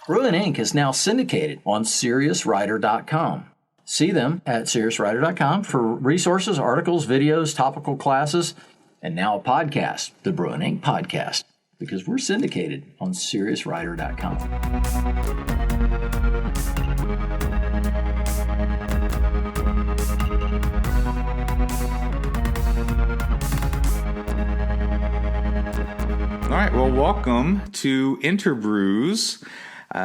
Bruin Inc. is now syndicated on SeriousWriter.com. See them at SeriousWriter.com for resources, articles, videos, topical classes, and now a podcast, the Bruin Inc. Podcast, because we're syndicated on SeriousWriter.com. All right, well, welcome to Interbrews.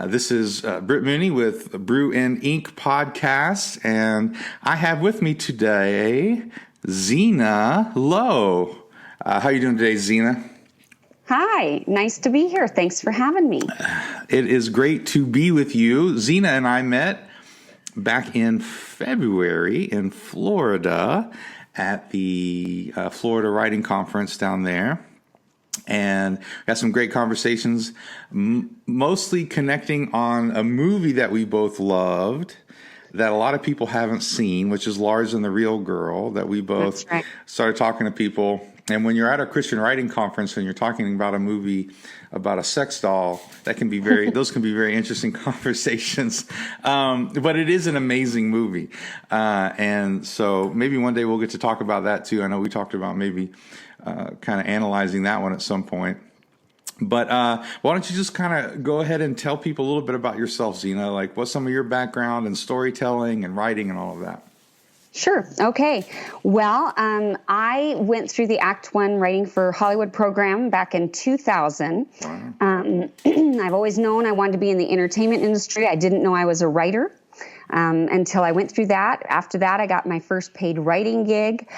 This is Britt Mooney with Brew and Inc. Podcast, and I have with me today Zena Lowe. How are you doing today, Zena? Hi, nice to be here. Thanks for having me. It is great to be with you. Zena and I met back in February in Florida at the Florida Writing Conference down there. And got some great conversations, mostly connecting on a movie that we both loved that a lot of people haven't seen, which is Lars and the Real Girl, that we both started talking to people. And when you're at a Christian writing conference and you're talking about a movie about a sex doll, that can be those can be very interesting conversations. But it is an amazing movie. And so maybe one day we'll get to talk about that too. I know we talked about maybe kind of analyzing that one at some point. But why don't you just kind of go ahead and tell people a little bit about yourself, Zena, like what's some of your background in storytelling and writing and all of that? Sure. Okay. Well, I went through the Act One Writing for Hollywood program back in 2000. Wow. I've always known I wanted to be in the entertainment industry. I didn't know I was a writer. Until I went through that. After that, I got my first paid writing gig.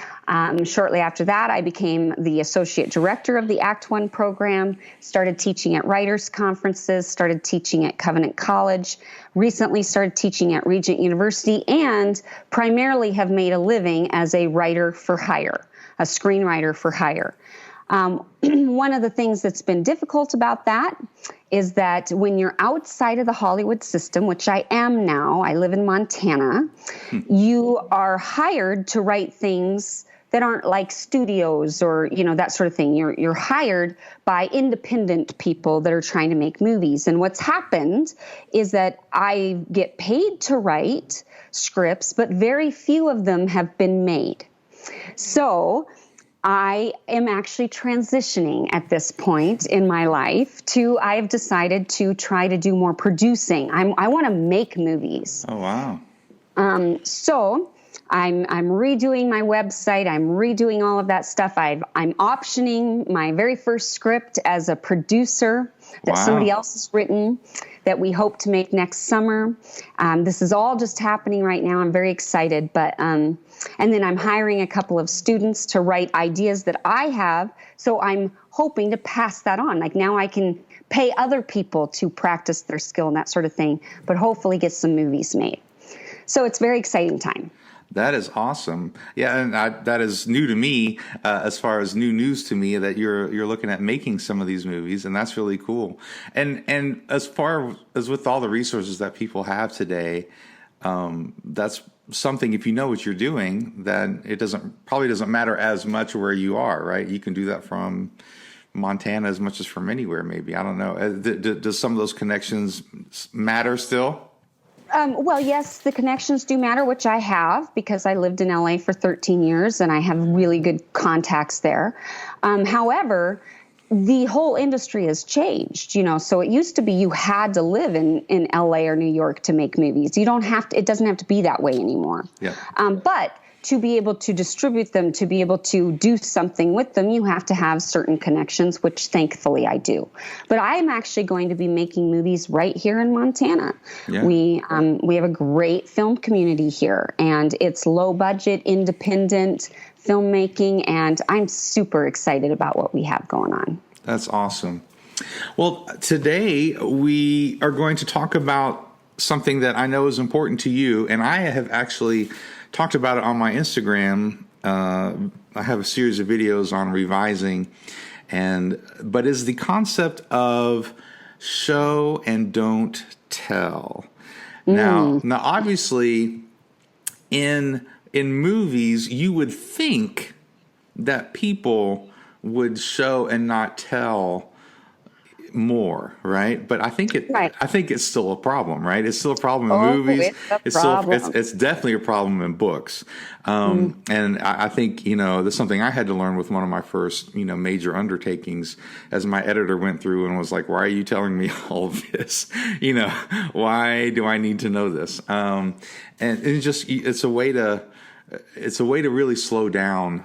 Shortly after that, I became the associate director of the Act One program, started teaching at writers' conferences, started teaching at Covenant College, recently started teaching at Regent University, and primarily have made a living as a writer for hire, a screenwriter for hire. One of the things that's been difficult about that is that when you're outside of the Hollywood system, which I am now, I live in Montana, you are hired to write things that aren't like studios or, that sort of thing. You're hired by independent people that are trying to make movies. And what's happened is that I get paid to write scripts, but very few of them have been made. So I am actually transitioning at this point in my life I have decided to try to do more producing. I want to make movies. Oh, wow. So I'm redoing my website. I'm redoing all of that stuff. I'm optioning my very first script as a producer that somebody else has written that we hope to make next summer. This is all just happening right now. I'm very excited, but and then I'm hiring a couple of students to write ideas that I have. So I'm hoping to pass that on. Like now I can pay other people to practice their skill and that sort of thing, but hopefully get some movies made. So it's a very exciting time. That is awesome. Yeah, and that is new to me, as far as new news to me, that you're looking at making some of these movies, and that's really cool. And as far as with all the resources that people have today, that's something, if you know what you're doing, then it probably doesn't matter as much where you are, right? You can do that from Montana as much as from anywhere, maybe. I don't know. Does some of those connections matter still? Well, yes, the connections do matter, which I have because I lived in LA for 13 years and I have really good contacts there. However, the whole industry has changed, so it used to be you had to live in LA or New York to make movies. You don't have to, it doesn't have to be that way anymore. Yeah. But to be able to distribute them, to be able to do something with them, you have to have certain connections, which thankfully I do. But I'm actually going to be making movies right here in Montana. Yeah. We have a great film community here, and it's low budget, independent filmmaking, and I'm super excited about what we have going on. That's awesome. Well, today we are going to talk about something that I know is important to you, and I have actually talked about it on my Instagram. I have a series of videos on revising, but is the concept of show and don't tell. Now, obviously, in movies, you would think that people would show and not tell more, right? But I think it's still a problem, right? It's still a problem in movies. It's definitely a problem in books. And I think, there's something I had to learn with one of my first, major undertakings, as my editor went through and was like, why are you telling me all of this? Why do I need to know this? And it's a way to really slow down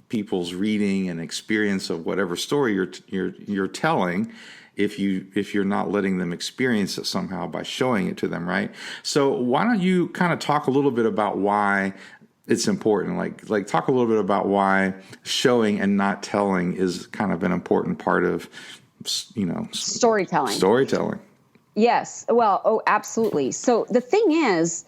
people's reading and experience of whatever story you're telling, if you're not letting them experience it somehow by showing it to them, right? So why don't you kind of talk a little bit about why it's important, like talk a little bit about why showing and not telling is kind of an important part of storytelling. Yes. Well, absolutely. So the thing is,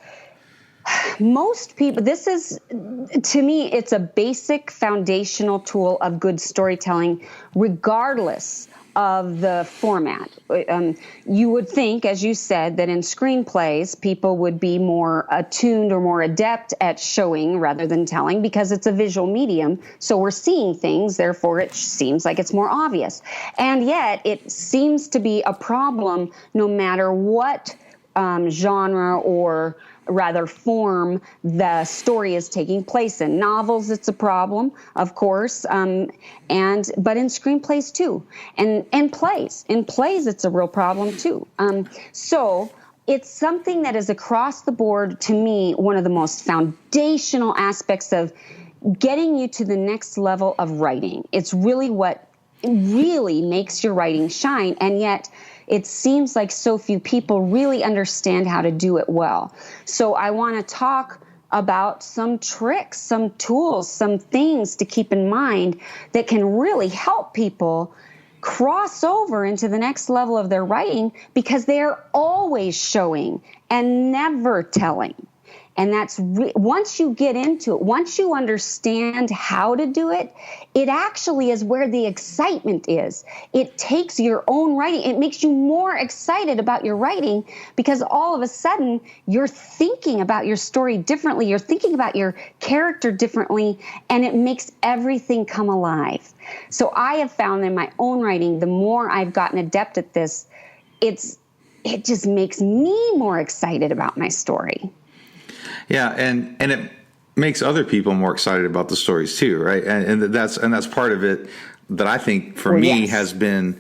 most people, to me, it's a basic foundational tool of good storytelling, regardless of the format. You would think, as you said, that in screenplays, people would be more attuned or more adept at showing rather than telling, because it's a visual medium. So we're seeing things, therefore it seems like it's more obvious. And yet it seems to be a problem no matter what genre or rather form the story is taking place in. Novels, it's a problem, of course, but in screenplays too, and plays. In plays, it's a real problem too. So it's something that is across the board, to me, one of the most foundational aspects of getting you to the next level of writing. It's really what really makes your writing shine, and yet it seems like so few people really understand how to do it well. So I want to talk about some tricks, some tools, some things to keep in mind that can really help people cross over into the next level of their writing, because they are always showing and never telling. And that's once you get into it, once you understand how to do it, it actually is where the excitement is. It takes your own writing. It makes you more excited about your writing, because all of a sudden you're thinking about your story differently. You're thinking about your character differently, and it makes everything come alive. So I have found in my own writing, the more I've gotten adept at this, it just makes me more excited about my story. Yeah, and it makes other people more excited about the stories too, right? And that's part of it that I think for me has been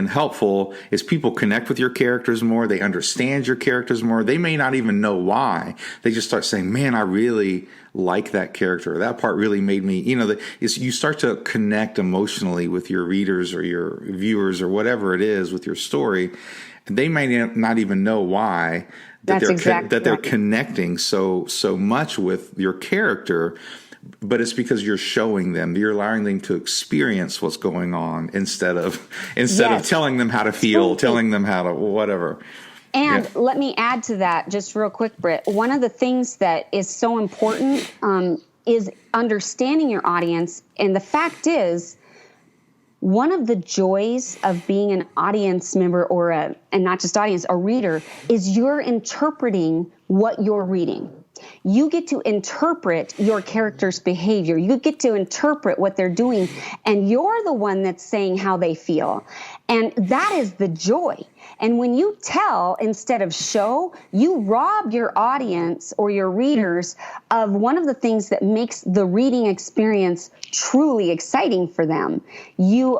helpful, is people connect with your characters more. They understand your characters more. They may not even know why. They just start saying, "Man, I really like that character. That part really made me." You start to connect emotionally with your readers or your viewers or whatever it is with your story. And they may not even know why. They're connecting so much with your character, but it's because you're showing them, you're allowing them to experience what's going on instead of telling them how to feel, telling them how to whatever. And let me add to that just real quick, Britt. One of the things that is so important is understanding your audience. And the fact is, one of the joys of being an audience member and not just audience, a reader, is you're interpreting what you're reading. You get to interpret your character's behavior. You get to interpret what they're doing, and you're the one that's saying how they feel. And that is the joy. And when you tell instead of show, you rob your audience or your readers of one of the things that makes the reading experience truly exciting for them. You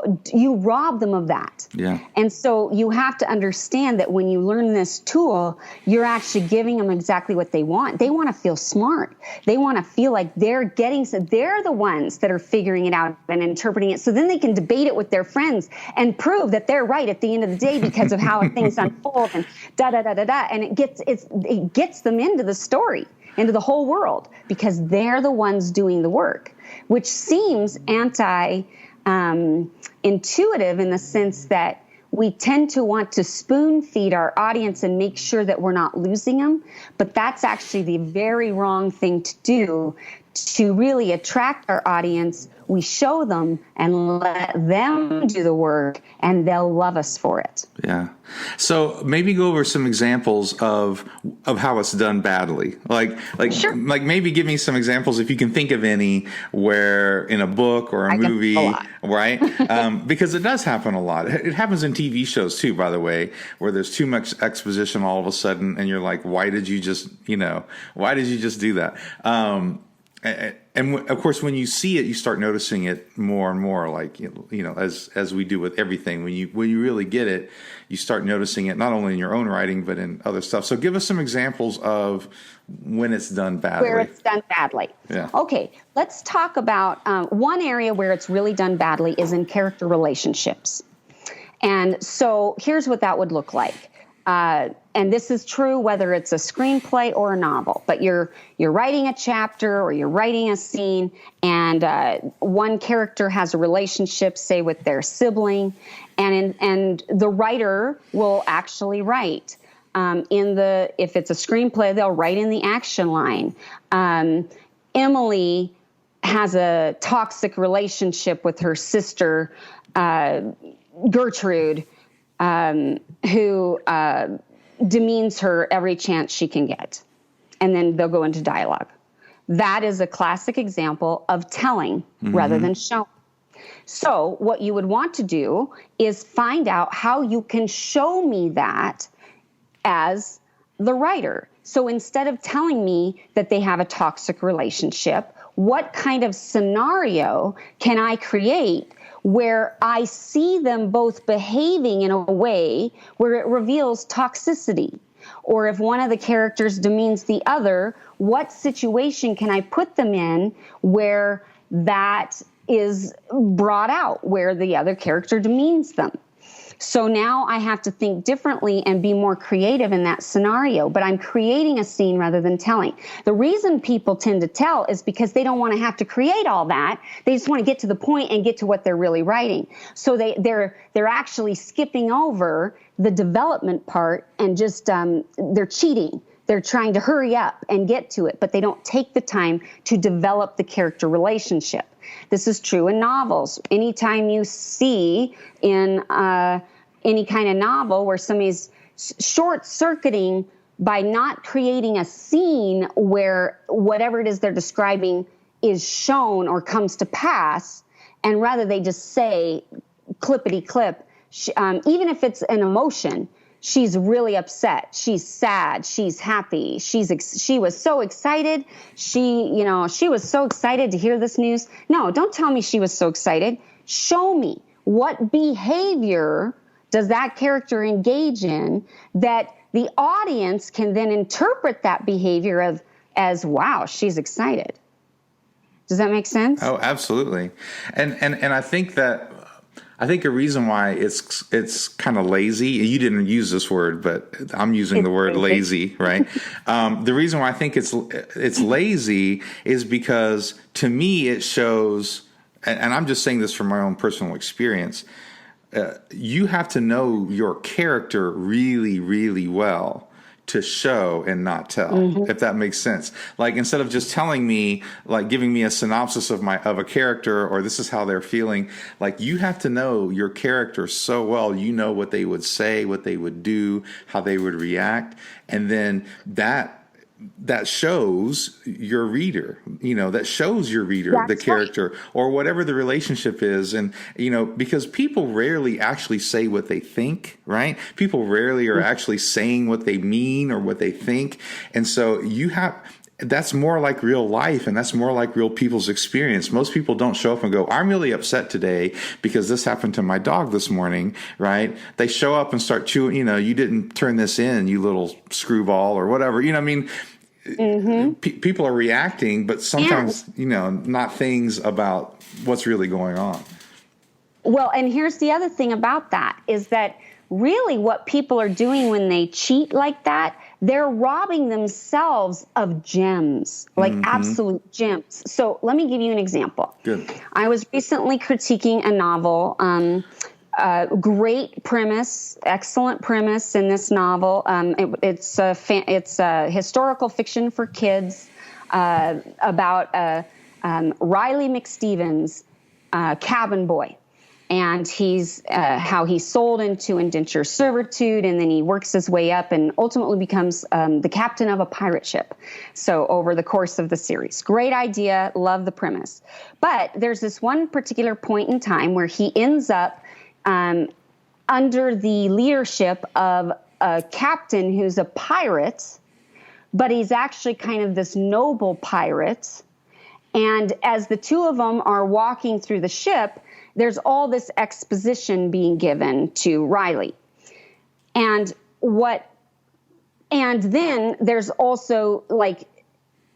rob them of that. Yeah. And so you have to understand that when you learn this tool, you're actually giving them exactly what they want. They want to feel smart. They want to feel like they're the ones that are figuring it out and interpreting it. So then they can debate it with their friends and prove that they're right at the end of the day because of how things unfold and and it gets them into the story, into the whole world, because they're the ones doing the work, which seems intuitive in the sense that we tend to want to spoon feed our audience and make sure that we're not losing them. But that's actually the very wrong thing to do. To really attract our audience, we show them and let them do the work, and they'll love us for it. Yeah. So maybe go over some examples of how it's done badly. Sure. Like maybe give me some examples if you can think of any where in a book or a movie, right? Because it does happen a lot. It happens in TV shows too, by the way, where there's too much exposition all of a sudden, and you're like, why did you just do that? And of course, when you see it, you start noticing it more and more. Like as we do with everything, when you really get it, you start noticing it not only in your own writing but in other stuff. So, give us some examples of when it's done badly. Where it's done badly. Yeah. Okay, let's talk about one area where it's really done badly is in character relationships. And so, here's what that would look like. And this is true whether it's a screenplay or a novel, but you're writing a chapter or you're writing a scene, and one character has a relationship, say, with their sibling, and the writer will actually write if it's a screenplay, they'll write in the action line. Emily has a toxic relationship with her sister, Gertrude, who demeans her every chance she can get. And then they'll go into dialogue. That is a classic example of telling rather than showing. So what you would want to do is find out how you can show me that as the writer. So instead of telling me that they have a toxic relationship, what kind of scenario can I create where I see them both behaving in a way where it reveals toxicity? Or if one of the characters demeans the other, what situation can I put them in where that is brought out, where the other character demeans them? So now I have to think differently and be more creative in that scenario, but I'm creating a scene rather than telling. The reason people tend to tell is because they don't want to have to create all that. They just want to get to the point and get to what they're really writing. So they're actually skipping over the development part and just they're cheating. They're trying to hurry up and get to it, but they don't take the time to develop the character relationship. This is true in novels. Anytime you see in any kind of novel where somebody's short-circuiting by not creating a scene where whatever it is they're describing is shown or comes to pass, and rather they just say clippity-clip, even if it's an emotion, she's really upset, she's sad, she's happy, she was so excited, she was so excited to hear this news. No, don't tell me she was so excited. Show me what behavior does that character engage in that the audience can then interpret that behavior as wow, she's excited. Does that make sense? Oh, absolutely. And I think a reason why it's kind of lazy, you didn't use this word, but I'm using the word lazy, right? The reason why I think it's lazy is because to me it shows, and I'm just saying this from my own personal experience, you have to know your character really, really well to show and not tell, if that makes sense. Like instead of just telling me, like giving me a synopsis of a character or this is how they're feeling, like you have to know your character so well, you know what they would say, what they would do, how they would react, and then that shows your reader, the character or whatever the relationship is. And, because people rarely actually say what they think, right? People rarely are actually saying what they mean or what they think. And so that's more like real life, and that's more like real people's experience. Most people don't show up and go, I'm really upset today because this happened to my dog this morning, right? They show up and start chewing, you didn't turn this in, you little screwball or whatever. People are reacting, but sometimes, not things about what's really going on. Well, and here's the other thing about that is that really what people are doing when they cheat like that, they're robbing themselves of gems, like absolute gems. So let me give you an example. Good. I was recently critiquing a novel, great premise, excellent premise in this novel. It's a historical fiction for kids about Riley McStevens cabin boy. And he's how he's sold into indentured servitude, and then he works his way up and ultimately becomes the captain of a pirate ship. So over the course of the series, great idea, love the premise. But there's this one particular point in time where he ends up under the leadership of a captain who's a pirate, but he's actually kind of this noble pirate. And as the two of them are walking through the ship, there's all this exposition being given to Riley. And then there's also like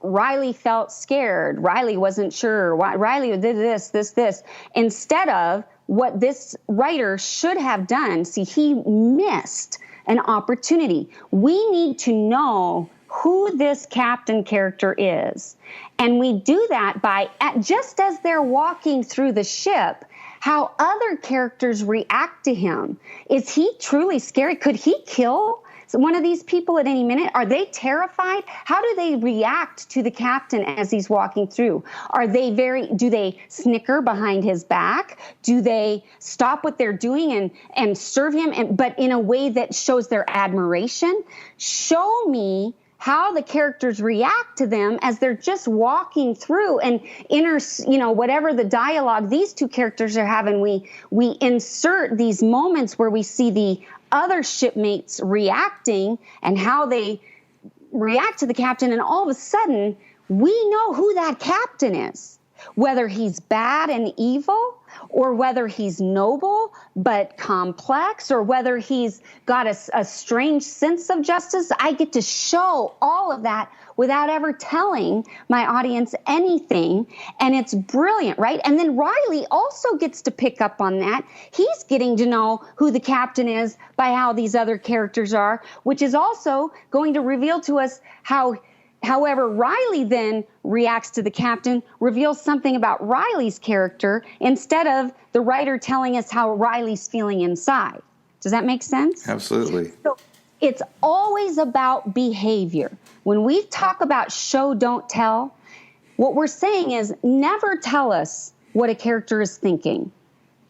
Riley felt scared. Riley wasn't sure. Riley did this. Instead of what this writer should have done, see, he missed an opportunity. We need to know who this captain character is. And we do that by, just as they're walking through the ship, how other characters react to him. Is he truly scary? Could he kill one of these people at any minute? Are they terrified? How do they react to the captain as he's walking through? Do they snicker behind his back? Do they stop what they're doing and serve him, but in a way that shows their admiration? Show me how the characters react to them as they're just walking through, and whatever the dialogue these two characters are having, we insert these moments where we see the other shipmates reacting and how they react to the captain, and all of a sudden we know who that captain is, whether he's bad and evil, or whether he's noble but complex, or whether he's got a strange sense of justice. I get to show all of that without ever telling my audience anything, and it's brilliant, right? And then Riley also gets to pick up on that. He's getting to know who the captain is by how these other characters are, which is also going to reveal to us however Riley then reacts to the captain reveals something about Riley's character instead of the writer telling us how Riley's feeling inside. Does that make sense? Absolutely. So it's always about behavior. When we talk about show, don't tell, what we're saying is never tell us what a character is thinking.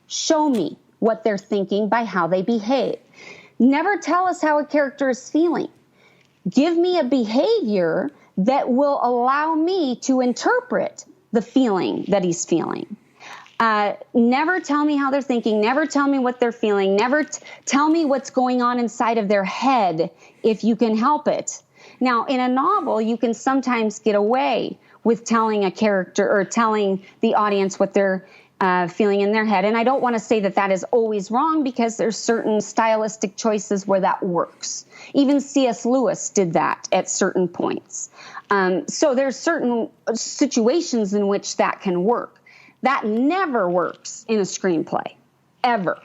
Show me what they're thinking by how they behave. Never tell us how a character is feeling. Give me a behavior that will allow me to interpret the feeling that he's feeling. Never tell me how they're thinking. Never tell me what they're feeling. Never tell me what's going on inside of their head if you can help it. Now, in a novel, you can sometimes get away with telling a character or telling the audience what they're feeling in their head. And I don't want to say that that is always wrong, because there's certain stylistic choices where that works. Even C.S. Lewis did that at certain points. So there's certain situations in which that can work. That never works in a screenplay, ever.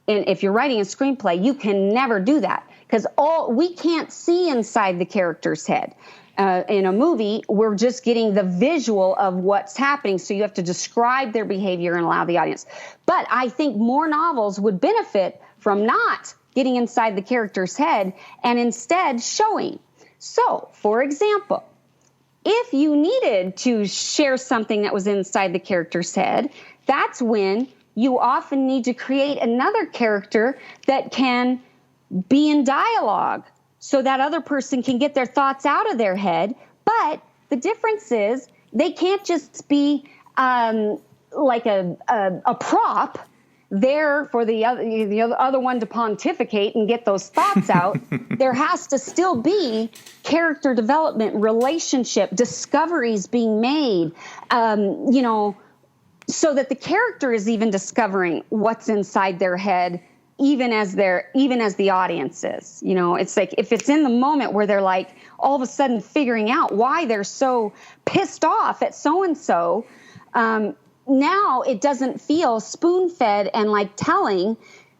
And if you're writing a screenplay, you can never do that, because we can't see inside the character's head. In a movie, we're just getting the visual of what's happening, so you have to describe their behavior and allow the audience. But I think more novels would benefit from not getting inside the character's head and instead showing. So, for example, if you needed to share something that was inside the character's head, that's when you often need to create another character that can be in dialogue, so that other person can get their thoughts out of their head. But the difference is they can't just be like a prop there for the other one to pontificate and get those thoughts out. There has to still be character development, relationship, discoveries being made, so that the character is even discovering what's inside their head, even as the audience is. It's like if it's in the moment where they're like all of a sudden figuring out why they're so pissed off at so-and-so, now it doesn't feel spoon-fed and like telling,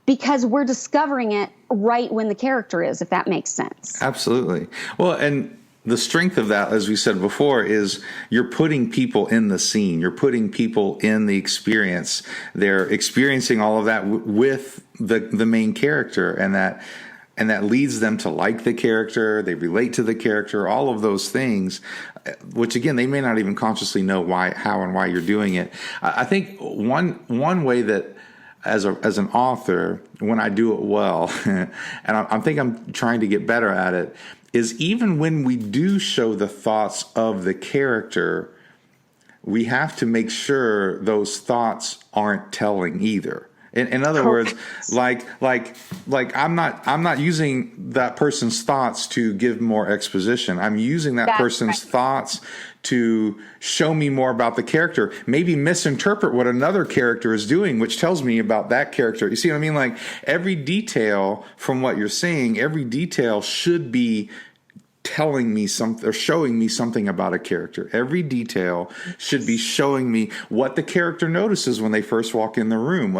because we're discovering it right when the character is, if that makes sense. Absolutely. Well, and the strength of that, as we said before, is you're putting people in the scene. You're putting people in the experience. They're experiencing all of that with the main character, and that and that leads them to like the character, they relate to the character, all of those things, which again, they may not even consciously know how and why you're doing it. I think one way that as an author, when I do it well, and I think I'm trying to get better at it, is even when we do show the thoughts of the character, we have to make sure those thoughts aren't telling either. In other words, like I'm not using that person's thoughts to give more exposition. I'm using that person's thoughts to show me more about the character, maybe misinterpret what another character is doing, which tells me about that character. You see what I mean? Like every detail from what you're saying, every detail should be telling me something or showing me something about a character. Every detail should be showing me what the character notices when they first walk in the room,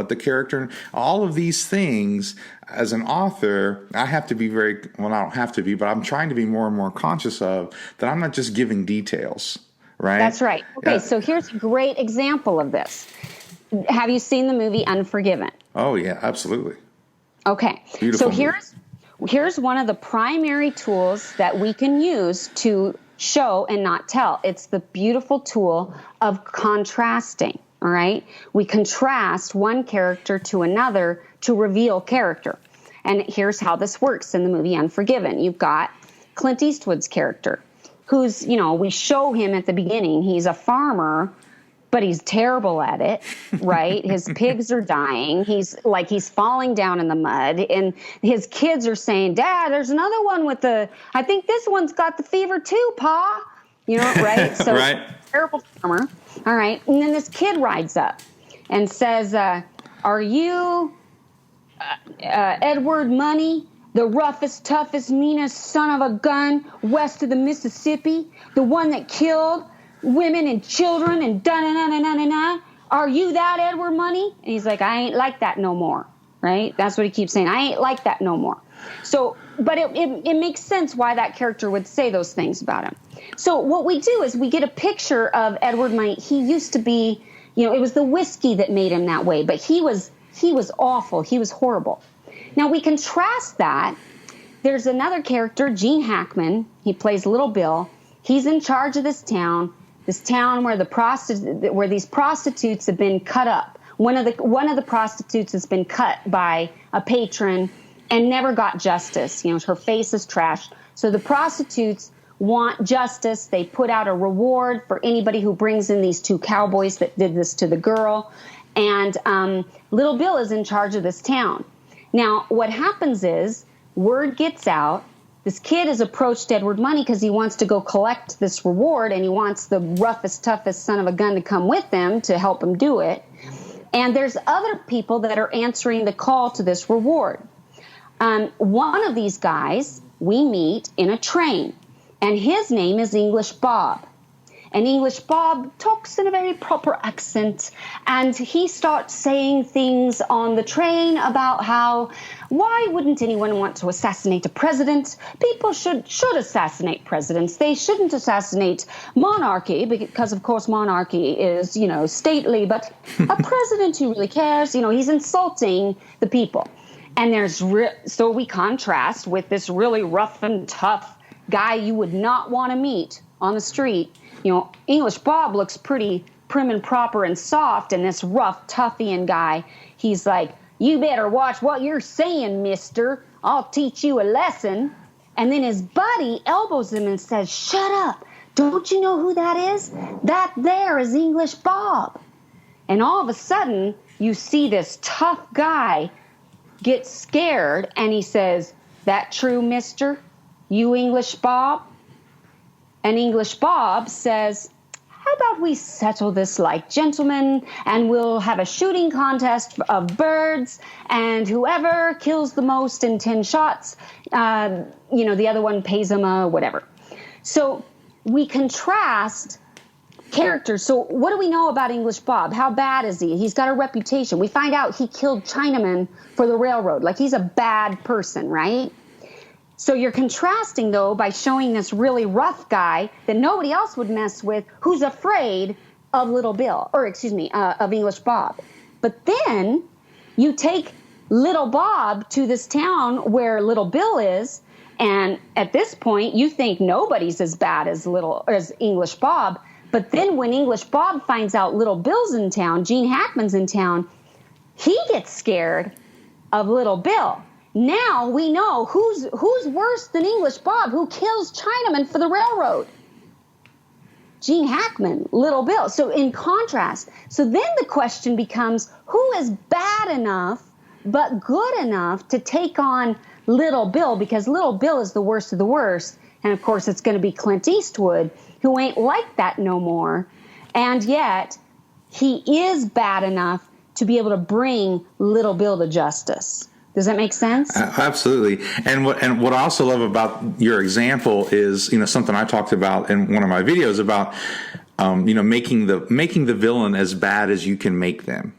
all of these things. As an author, I have to be I don't have to be, but I'm trying to be more and more conscious of that. I'm not just giving details, right? That's right. Okay, so here's a great example of this. Have you seen the movie Unforgiven? Oh, yeah, absolutely. Okay, Beautiful so here's one of the primary tools that we can use to show and not tell. It's the beautiful tool of contrasting, all right? We contrast one character to another to reveal character. And here's how this works in the movie Unforgiven. You've got Clint Eastwood's character, who's, we show him at the beginning. He's a farmer, but he's terrible at it, right? His pigs are dying. He's falling down in the mud. And his kids are saying, Dad, there's another one I think this one's got the fever too, Pa. Right? So right. Terrible farmer. All right. And then this kid rides up and says, are you Edward Money, the roughest, toughest, meanest son of a gun west of the Mississippi, the one that killed women and children and da-na-na-na-na-na? Are you that Edward Money? And he's like, I ain't like that no more, right? That's what he keeps saying. I ain't like that no more. So, but it makes sense why that character would say those things about him. So what we do is we get a picture of Edward Money. He used to be, it was the whiskey that made him that way, but he was awful. He was horrible. Now we contrast that. There's another character, Gene Hackman. He plays Little Bill. He's in charge of this town where these prostitutes have been cut up. One of the prostitutes has been cut by a patron and never got justice. Her face is trashed. So the prostitutes want justice. They put out a reward for anybody who brings in these two cowboys that did this to the girl. And Little Bill is in charge of this town. Now, what happens is word gets out. This kid has approached Edward Money because he wants to go collect this reward, and he wants the roughest, toughest son of a gun to come with them to help him do it. And there's other people that are answering the call to this reward. One of these guys we meet in a train, and his name is English Bob. And English Bob talks in a very proper accent, and he starts saying things on the train about how, why wouldn't anyone want to assassinate a president? People should assassinate presidents. They shouldn't assassinate monarchy because, of course, monarchy is, stately, but a president who really cares, he's insulting the people. And so we contrast with this really rough and tough guy you would not want to meet on the street. English Bob looks pretty prim and proper and soft, and this rough, toughian guy, he's like, you better watch what you're saying, mister. I'll teach you a lesson. And then his buddy elbows him and says, shut up. Don't you know who that is? That there is English Bob. And all of a sudden, you see this tough guy get scared, and he says, that true, mister? You English Bob? And English Bob says, how about we settle this like gentlemen, and we'll have a shooting contest of birds, and whoever kills the most in 10 shots, the other one pays him whatever. So we contrast characters. So what do we know about English Bob? How bad is he? He's got a reputation. We find out he killed Chinamen for the railroad. Like, he's a bad person, right? So you're contrasting, though, by showing this really rough guy that nobody else would mess with, who's afraid of Little Bill, of English Bob. But then you take little Bob to this town where little Bill is. And at this point, you think nobody's as bad as English Bob. But then when English Bob finds out little Bill's in town, Gene Hackman's in town, he gets scared of little Bill. Now we know who's worse than English Bob, who kills Chinaman for the railroad. Gene Hackman, little Bill. So in contrast, so then the question becomes, who is bad enough but good enough to take on little Bill? Because little Bill is the worst of the worst. And of course, it's going to be Clint Eastwood, who ain't like that no more. And yet, he is bad enough to be able to bring little Bill to justice. Does that make sense? Absolutely. And what I also love about your example is, something I talked about in one of my videos about, making the villain as bad as you can make them.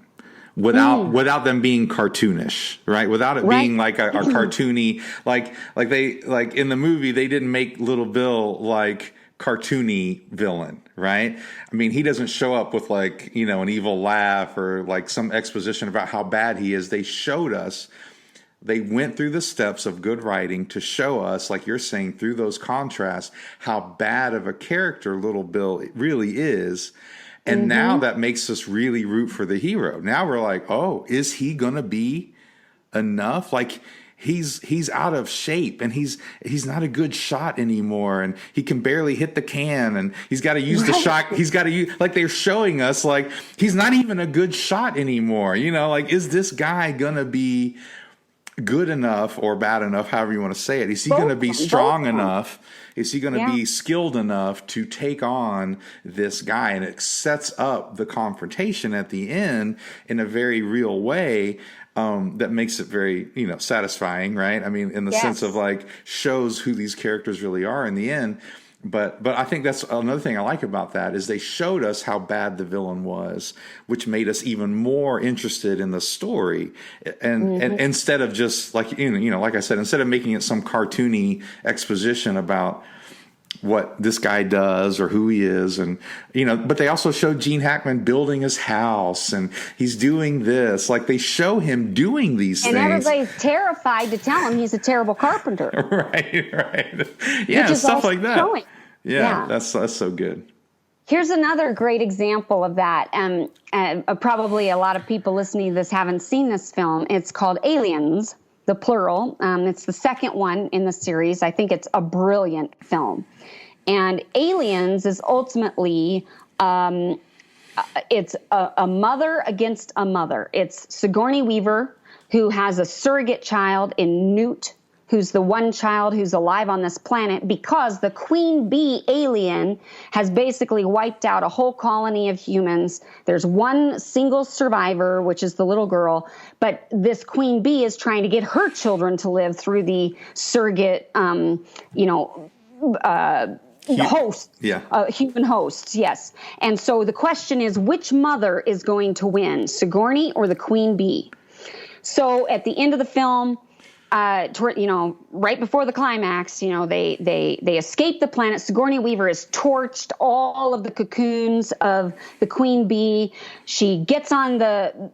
Without them being cartoonish, right? Without it being like a cartoony, like in the movie, they didn't make little Bill like cartoony villain, right? I mean, he doesn't show up with like, an evil laugh or like some exposition about how bad he is. They showed us, they went through the steps of good writing to show us, like you're saying, through those contrasts, how bad of a character little Bill really is. And now that makes us really root for the hero. Now we're like, oh, is he going to be enough? Like he's out of shape and he's not a good shot anymore. And he can barely hit the can and he's got to use the shot. He's got to use, like they're showing us, like he's not even a good shot anymore. Like, is this guy going to be good enough or bad enough, however you want to say it? Is he going to be strong enough? Is he going to be skilled enough to take on this guy? And it sets up the confrontation at the end in a very real way that makes it very, satisfying, right? I mean, in the sense of like shows who these characters really are in the end. But I think that's another thing I like about that is they showed us how bad the villain was, which made us even more interested in the story. And instead of just like, like I said, instead of making it some cartoony exposition about what this guy does or who he is. And, but they also showed Gene Hackman building his house and he's doing this. Like they show him doing these things. And everybody's terrified to tell him he's a terrible carpenter. Right. Yeah, stuff like that. Showing. Yeah, that's so good. Here's another great example of that. Probably a lot of people listening to this haven't seen this film. It's called Aliens, the plural. It's the second one in the series. I think it's a brilliant film. And Aliens is ultimately, it's a mother against a mother. It's Sigourney Weaver, who has a surrogate child in Newt, who's the one child who's alive on this planet because the queen bee alien has basically wiped out a whole colony of humans. There's one single survivor, which is the little girl, but this queen bee is trying to get her children to live through the surrogate, hosts, human hosts, yes. And so the question is, which mother is going to win, Sigourney or the queen bee? So at the end of the film, right before the climax, they escape the planet. Sigourney Weaver has torched all of the cocoons of the queen bee. She gets on the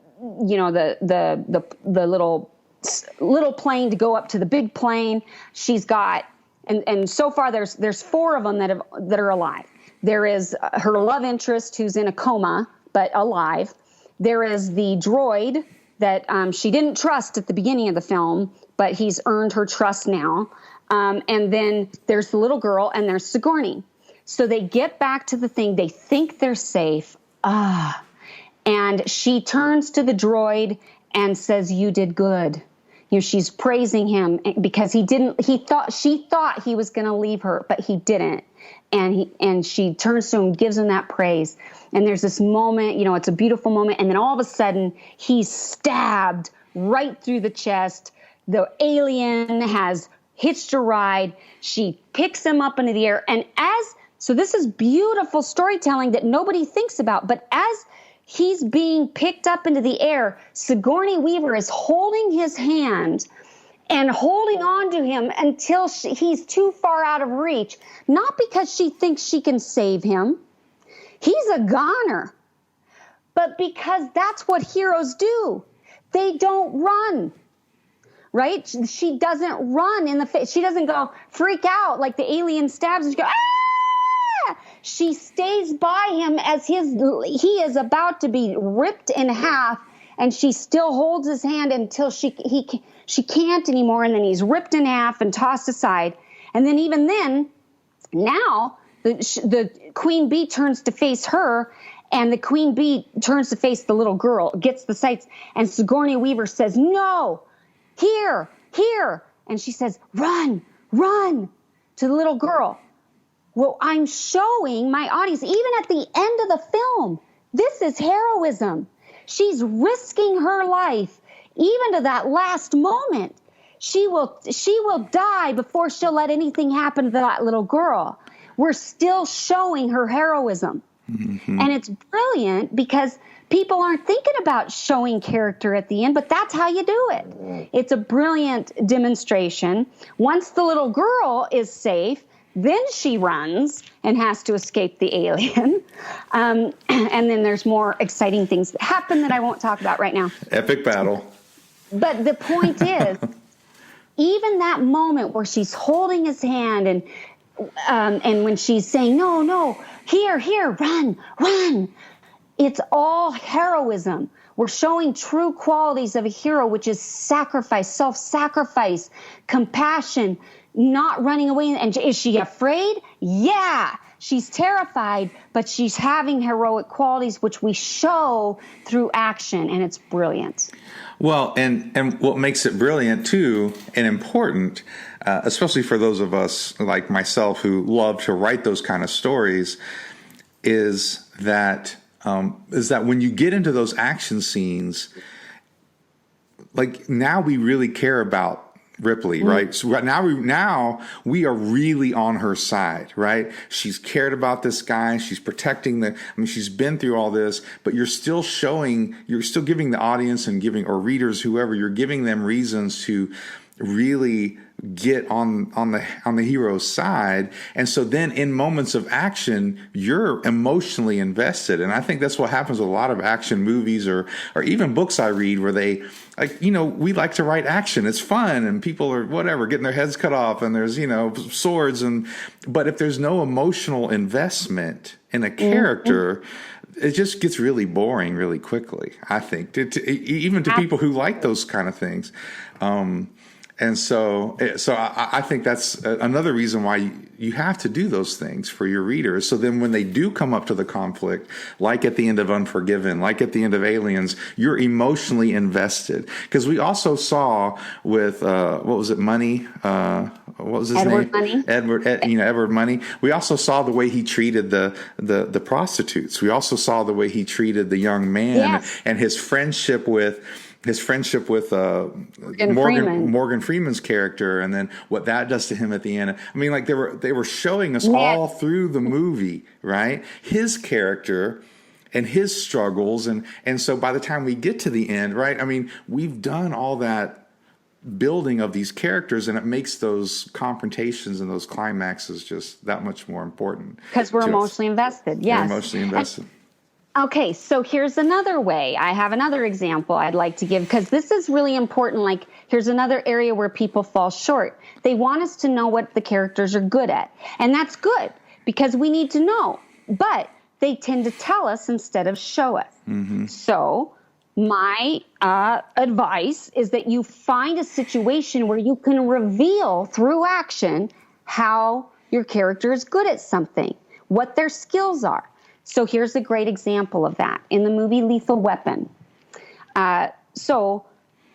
little plane to go up to the big plane. She's got, and so far there's four of them that are alive. There is her love interest who's in a coma but alive. There is the droid that she didn't trust at the beginning of the film, but he's earned her trust now. And then there's the little girl and there's Sigourney. So they get back to the thing. They think they're safe. And she turns to the droid and says, "You did good." She's praising him because she thought he was going to leave her, but he didn't. And she turns to him, gives him that praise. And there's this moment, it's a beautiful moment. And then all of a sudden he's stabbed right through the chest. The alien has hitched a ride. She picks him up into the air. And so this is beautiful storytelling that nobody thinks about. But as he's being picked up into the air, Sigourney Weaver is holding his hand and holding on to him until he's too far out of reach. Not because she thinks she can save him. He's a goner. But because that's what heroes do. They don't run. right? She doesn't run in the face. She doesn't go freak out like the alien stabs and she go, ah! She stays by him as he is about to be ripped in half, and she still holds his hand until she can't anymore, and then he's ripped in half and tossed aside. And then even then, now the queen bee turns to face her, and the queen bee turns to face the little girl, gets the sights, and Sigourney Weaver says, no, here, and she says, run to the little girl. Well, I'm showing my audience, even at the end of the film, this is heroism. She's risking her life, even to that last moment. She will die before she'll let anything happen to that little girl. We're still showing her heroism. Mm-hmm. And it's brilliant because people aren't thinking about showing character at the end, but that's how you do it. It's a brilliant demonstration. Once the little girl is safe, then she runs and has to escape the alien. And then there's more exciting things that happen that I won't talk about right now. Epic battle. But the point is, even that moment where she's holding his hand and when she's saying, no, here, run. It's all heroism. We're showing true qualities of a hero, which is sacrifice, self-sacrifice, compassion, not running away. And is she afraid? Yeah. She's terrified, but she's having heroic qualities, which we show through action, and it's brilliant. Well, and what makes it brilliant, too, and important, especially for those of us like myself who love to write those kind of stories, is that when you get into those action scenes, like now we really care about Ripley, right? So now we are really on her side, right? She's cared about this guy. She's protecting she's been through all this, but you're still giving the audience and or readers, whoever, you're giving them reasons to really get on the hero's side. And so then in moments of action, you're emotionally invested. And I think that's what happens with a lot of action movies or even books I read where they, we like to write action. It's fun and people are getting their heads cut off and there's, swords. But if there's no emotional investment in a character, it just gets really boring really quickly, I think, even to people who like those kind of things. And so I think that's another reason why you have to do those things for your readers. So then when they do come up to the conflict, like at the end of Unforgiven, like at the end of Aliens, you're emotionally invested. Because we also saw with, what was it, Money? What was his Edward name? Money. Edward Money. We also saw the way he treated the prostitutes. We also saw the way he treated the young man and his friendship with Morgan Freeman's character, and then what that does to him at the end. I mean, like they were showing us all through the movie, right? His character and his struggles, and so by the time we get to the end, right? I mean, we've done all that building of these characters, and it makes those confrontations and those climaxes just that much more important. Because we're emotionally invested. Yes, we're emotionally invested. Okay, so here's another way. I have another example I'd like to give because this is really important. Like, here's another area where people fall short. They want us to know what the characters are good at. And that's good because we need to know. But they tend to tell us instead of show us. Mm-hmm. So my advice is that you find a situation where you can reveal through action how your character is good at something, what their skills are. So here's a great example of that in the movie Lethal Weapon. So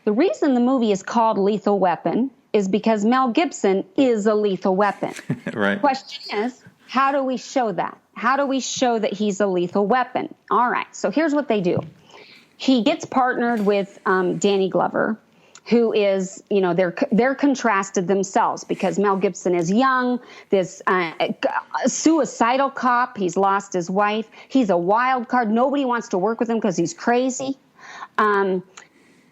the reason the movie is called Lethal Weapon is because Mel Gibson is a lethal weapon. Right. The question is, how do we show that? How do we show that he's a lethal weapon? All right, so here's what they do. He gets partnered with Danny Glover, who is, they're contrasted themselves because Mel Gibson is young, this suicidal cop. He's lost his wife. He's a wild card. Nobody wants to work with him because he's crazy.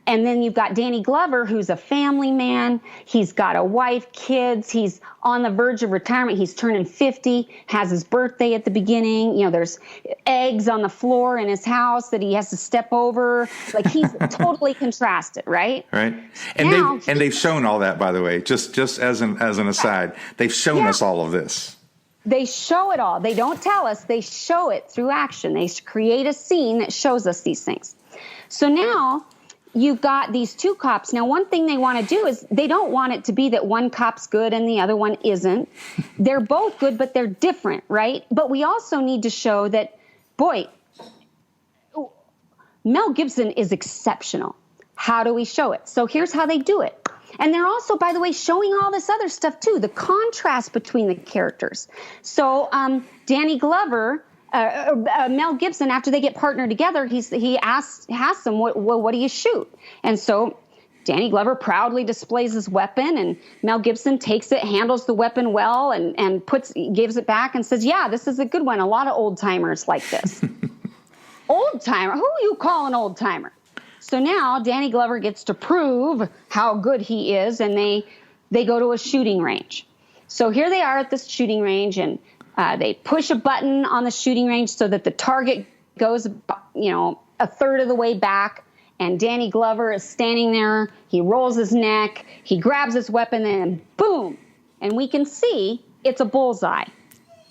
And then you've got Danny Glover, who's a family man. He's got a wife, kids. He's on the verge of retirement. He's turning 50, has his birthday at the beginning. You know, there's eggs on the floor in his house that he has to step over. Like, he's totally contrasted, right? Right. And they've shown all that, by the way, just as an aside. They've shown us all of this. They show it all. They don't tell us. They show it through action. They create a scene that shows us these things. So now you've got these two cops. Now, one thing they want to do is they don't want it to be that one cop's good and the other one isn't. They're both good, but they're different, right? But we also need to show that, boy, Mel Gibson is exceptional. How do we show it? So here's how they do it. And they're also, by the way, showing all this other stuff, too, the contrast between the characters. So Danny Glover, Mel Gibson, after they get partnered together, he asks him, what do you shoot? And so Danny Glover proudly displays his weapon, and Mel Gibson takes it, handles the weapon well, and gives it back and says, yeah, this is a good one. A lot of old-timers like this. Old-timer? Who you call an old-timer? So now Danny Glover gets to prove how good he is, and they go to a shooting range. So here they are at this shooting range, and they push a button on the shooting range so that the target goes, a third of the way back, and Danny Glover is standing there. He rolls his neck, he grabs his weapon, and boom! And we can see it's a bullseye.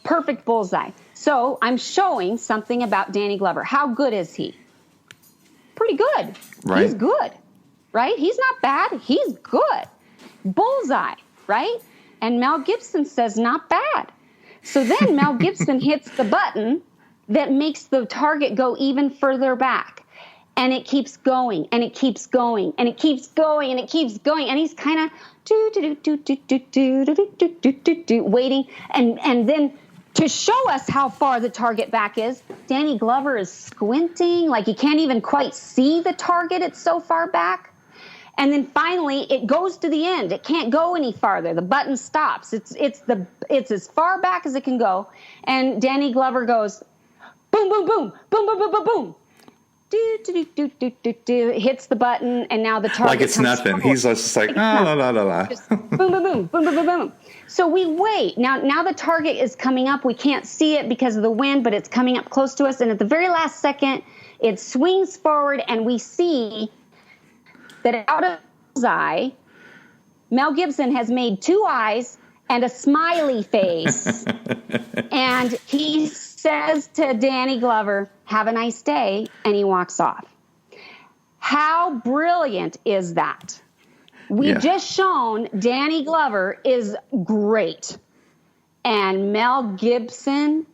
Perfect bullseye. So I'm showing something about Danny Glover. How good is he? Pretty good. Right. He's good, right? He's not bad. He's good. Bullseye, right? And Mel Gibson says, not bad. So then Mel Gibson hits the button that makes the target go even further back. And it keeps going, and it keeps going, and it keeps going, and it keeps going. And he's kind of waiting. And then to show us how far the target back is, Danny Glover is squinting, like he can't even quite see the target. It's so far back. And then finally, it goes to the end. It can't go any farther. The button stops. It's as far back as it can go. And Danny Glover goes, boom, boom, boom, boom, boom, boom, boom, boom. Hits the button, and now the target like it's nothing. Forward. He's just like, la, la, la, la. Just boom, boom, boom, boom, boom, boom, boom. So we wait. Now the target is coming up. We can't see it because of the wind, but it's coming up close to us. And at the very last second, it swings forward, and we see that out of his eye, Mel Gibson has made two eyes and a smiley face. And he says to Danny Glover, have a nice day, and he walks off. How brilliant is that? We've just shown Danny Glover is great, and Mel Gibson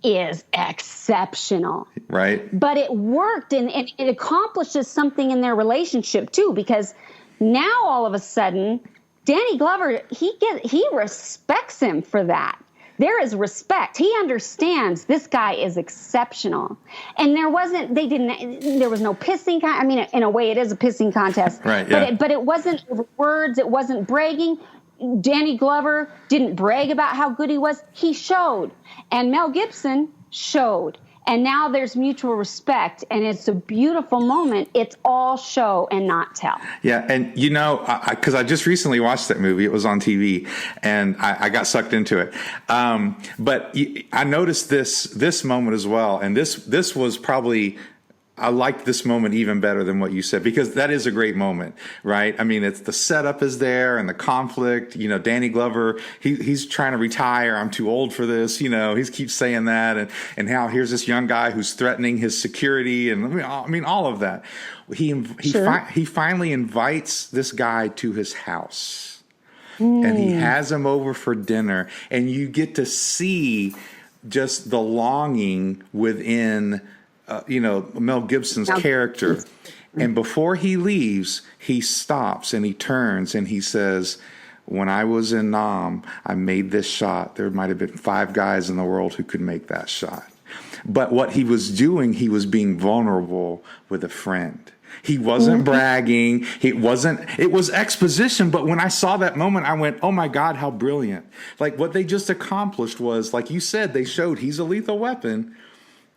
is exceptional. Right. But it worked, and it accomplishes something in their relationship, too, because now all of a sudden, Danny Glover, he respects him for that. There is respect. He understands this guy is exceptional. And there was no pissing. I mean, in a way, it is a pissing contest. Right, yeah. But it wasn't over words. It wasn't bragging. Danny Glover didn't brag about how good he was. He showed. And Mel Gibson showed. And now there's mutual respect, and it's a beautiful moment. It's all show and not tell. Yeah, and because I just recently watched that movie. It was on TV, and I got sucked into it. But I noticed this moment as well, and this was probably. I liked this moment even better than what you said, because that is a great moment, right? I mean, it's the setup is there and the conflict. Danny Glover, he's trying to retire. I'm too old for this. He keeps saying that, and how here's this young guy who's threatening his security, and I mean all of that. He finally invites this guy to his house, and he has him over for dinner, and you get to see just the longing within. Mel Gibson's character. And before he leaves, he stops and he turns and he says, when I was in Nam, I made this shot. There might have been 5 guys in the world who could make that shot. But what he was doing, he was being vulnerable with a friend. He wasn't bragging. It was exposition. But when I saw that moment, I went, oh my God, how brilliant. Like what they just accomplished was, like you said, they showed he's a lethal weapon.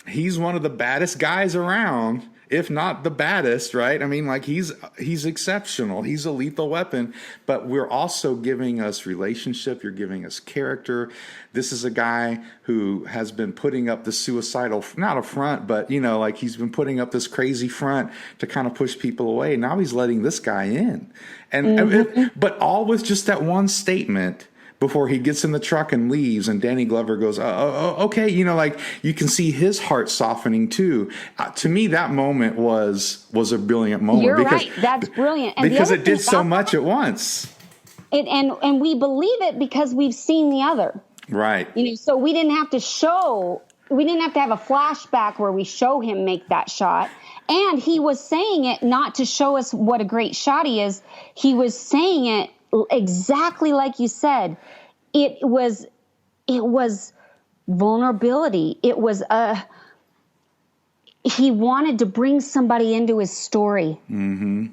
He's one of the baddest guys around, if not the baddest, right? I mean, like he's exceptional. He's a lethal weapon, but we're also giving us relationship. You're giving us character. This is a guy who has been putting up the suicidal, not a front, but like he's been putting up this crazy front to kind of push people away. Now he's letting this guy in, but all with just that one statement before he gets in the truck and leaves, and Danny Glover goes, okay, like you can see his heart softening too. To me, that moment was a brilliant moment. You're right. That's brilliant. And because it did so much at once. And we believe it because we've seen the other. Right. So we didn't have to have a flashback where we show him make that shot. And he was saying it not to show us what a great shot he is. He was saying it exactly like you said. It was vulnerability. It was he wanted to bring somebody into his story. Mm-hmm.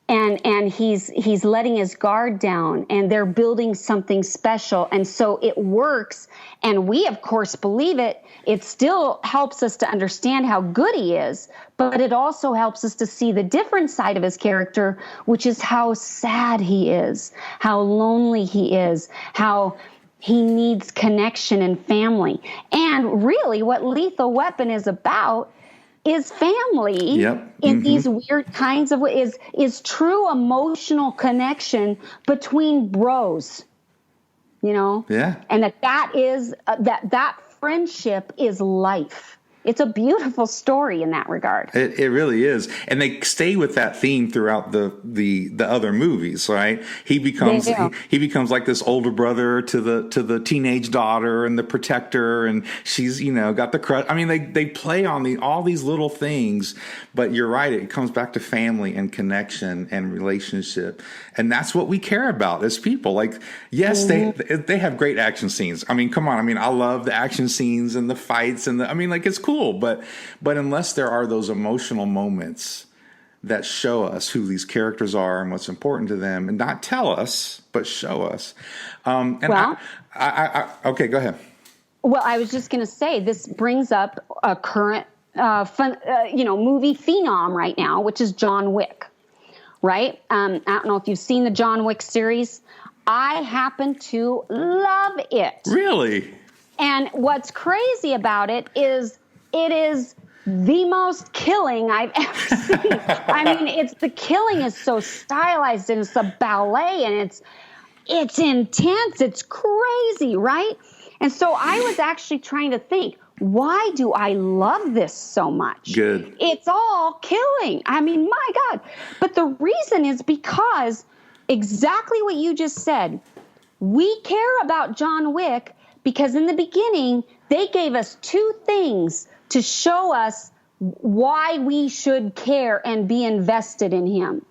And he's letting his guard down, and they're building something special. And so it works. And we, of course, believe it. It still helps us to understand how good he is, but it also helps us to see the different side of his character, which is how sad he is, how lonely he is, how he needs connection and family. And really what Lethal Weapon is about is family. Yep. In these weird kinds of ways, is true emotional connection between bros, Yeah. And that is that friendship is life. It's a beautiful story in that regard. It really is, and they stay with that theme throughout the other movies, right? He becomes like this older brother to the teenage daughter and the protector, and she's got the crush. I mean, they play on all these little things, but you're right. It comes back to family and connection and relationship, and that's what we care about as people. Like, yes, they have great action scenes. I mean, come on. I mean, I love the action scenes and the fights and it's cool. But unless there are those emotional moments that show us who these characters are and what's important to them, and not tell us, but show us. Okay, go ahead. Well, I was just going to say, this brings up a current, movie phenom right now, which is John Wick, right? I don't know if you've seen the John Wick series. I happen to love it. Really? And what's crazy about it is the most killing I've ever seen. I mean, the killing is so stylized, and it's a ballet, and it's intense. It's crazy, right? And so I was actually trying to think, why do I love this so much? Good. It's all killing. I mean, my God. But the reason is because exactly what you just said. We care about John Wick because in the beginning, they gave us two things to show us why we should care and be invested in him.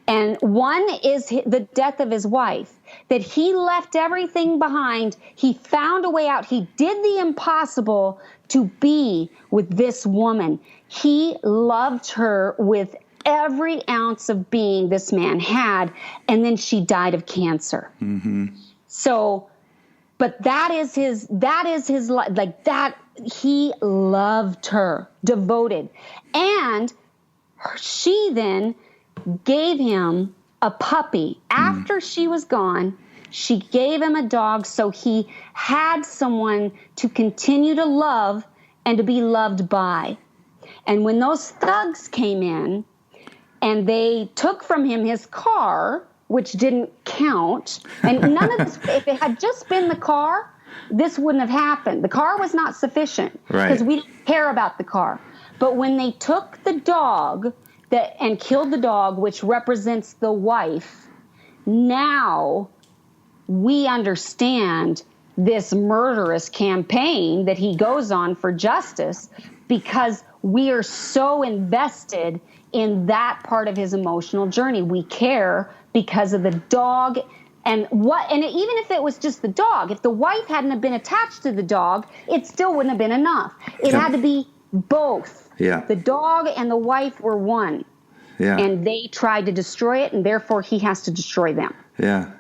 And one is the death of his wife, that he left everything behind. He found a way out. He did the impossible to be with this woman. He loved her with every ounce of being this man had, and then she died of cancer. Mm-hmm. So, but that is his life, like that. He loved her, devoted. And she then gave him a puppy. After she was gone, she gave him a dog so he had someone to continue to love and to be loved by. And when those thugs came in and they took from him his car, which didn't count, and none of this, if it had just been the car, this wouldn't have happened. The car was not sufficient because we didn't care about the car. But when they took the dog and killed the dog, which represents the wife, now we understand this murderous campaign that he goes on for justice because we are so invested in that part of his emotional journey. We care because of the dog. And even if it was just the dog, if the wife hadn't have been attached to the dog, it still wouldn't have been enough. It had to be both. Yeah. The dog and the wife were one. Yeah. And they tried to destroy it, and therefore he has to destroy them. Yeah.